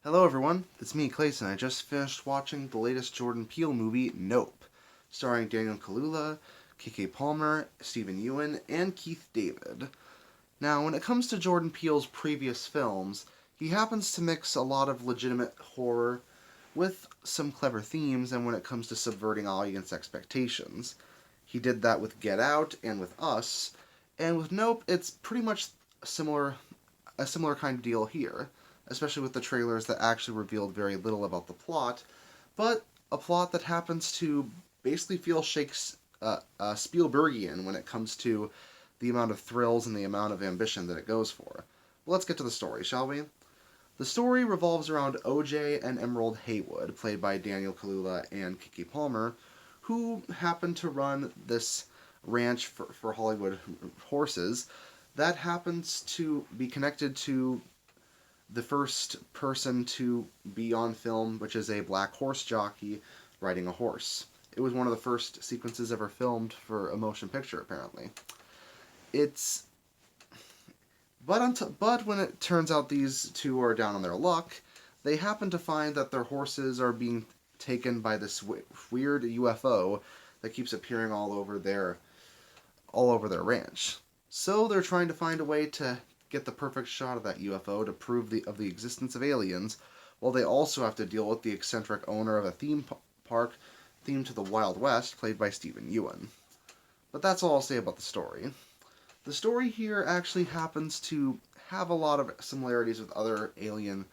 Hello everyone, it's me, Clayson. I just finished watching the latest Jordan Peele movie, Nope, starring Daniel Kaluuya, K.K. Palmer, Stephen Ewan, and Keith David. Now, when it comes to Jordan Peele's previous films, he happens to mix a lot of legitimate horror with some clever themes and when it comes to subverting audience expectations. He did that with Get Out and with Us, and with Nope, it's pretty much a similar kind of deal here, especially with the trailers that actually revealed very little about the plot, but a plot that happens to basically feel Spielbergian when it comes to the amount of thrills and the amount of ambition that it goes for. Well, let's get to the story, shall we? The story revolves around OJ and Emerald Haywood, played by Daniel Kaluuya and Kiki Palmer, who happen to run this ranch for Hollywood horses that happens to be connected to the first person to be on film, which is a black horse jockey riding a horse. It was one of the first sequences ever filmed for a motion picture, apparently. It's but when it turns out these two are down on their luck, they happen to find that their horses are being taken by this weird UFO that keeps appearing all over their ranch. So they're trying to find a way to get the perfect shot of that UFO to prove the existence of aliens, while they also have to deal with the eccentric owner of a theme park themed to the Wild West, played by Stephen Ewan. But that's all I'll say about the story. The story here actually happens to have a lot of similarities with other alien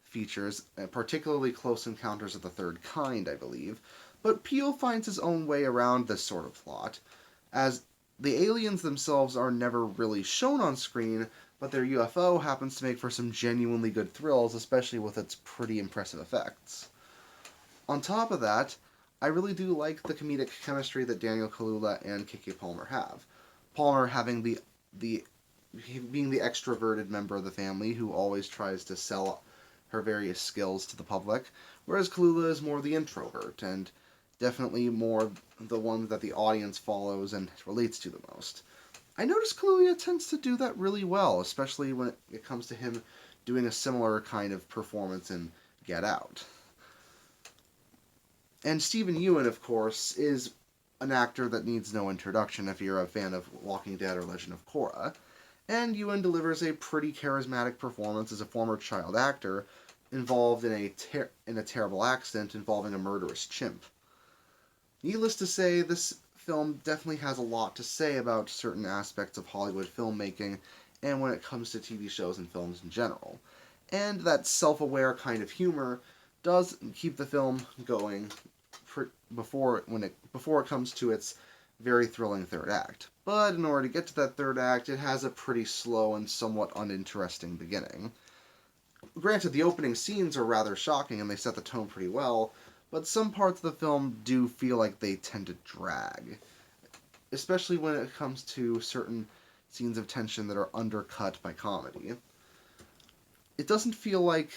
features, particularly Close Encounters of the Third Kind, I believe, but Peele finds his own way around this sort of plot, as the aliens themselves are never really shown on screen, but their UFO happens to make for some genuinely good thrills, especially with its pretty impressive effects. On top of that, I really do like the comedic chemistry that Daniel Kaluuya and Kiki Palmer have. Palmer having the being the extroverted member of the family who always tries to sell her various skills to the public, whereas Kaluuya is more the introvert and definitely more the one that the audience follows and relates to the most. I noticed Kaluuya tends to do that really well, especially when it comes to him doing a similar kind of performance in Get Out. And Stephen Ewan, of course, is an actor that needs no introduction if you're a fan of Walking Dead or Legend of Korra. And Ewan delivers a pretty charismatic performance as a former child actor involved in a terrible accident involving a murderous chimp. Needless to say, this film definitely has a lot to say about certain aspects of Hollywood filmmaking and when it comes to TV shows and films in general. And that self-aware kind of humor does keep the film going before it comes to its very thrilling third act. But in order to get to that third act, it has a pretty slow and somewhat uninteresting beginning. Granted, the opening scenes are rather shocking and they set the tone pretty well, but some parts of the film do feel like they tend to drag, especially when it comes to certain scenes of tension that are undercut by comedy. It doesn't feel like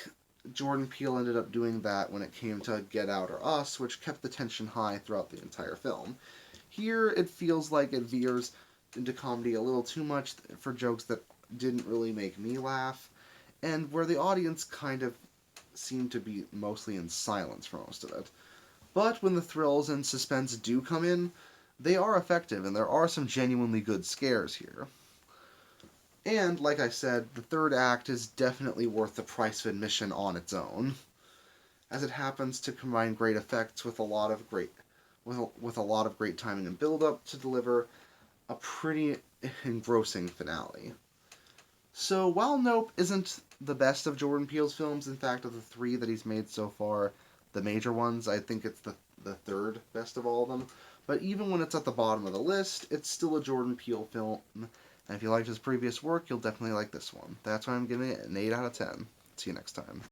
Jordan Peele ended up doing that when it came to Get Out or Us, which kept the tension high throughout the entire film. Here, it feels like it veers into comedy a little too much for jokes that didn't really make me laugh, and where the audience kind of seemed to be mostly in silence for most of it. But when the thrills and suspense do come in, they are effective, and there are some genuinely good scares here. And, like I said, the third act is definitely worth the price of admission on its own, as it happens to combine great effects with a lot of great timing and build-up to deliver a pretty engrossing finale. So while Nope isn't the best of Jordan Peele's films, in fact, of the three that he's made so far, the major ones, I think it's the third best of all of them. But even when it's at the bottom of the list, it's still a Jordan Peele film. And if you liked his previous work, you'll definitely like this one. That's why I'm giving it an 8 out of 10. See you next time.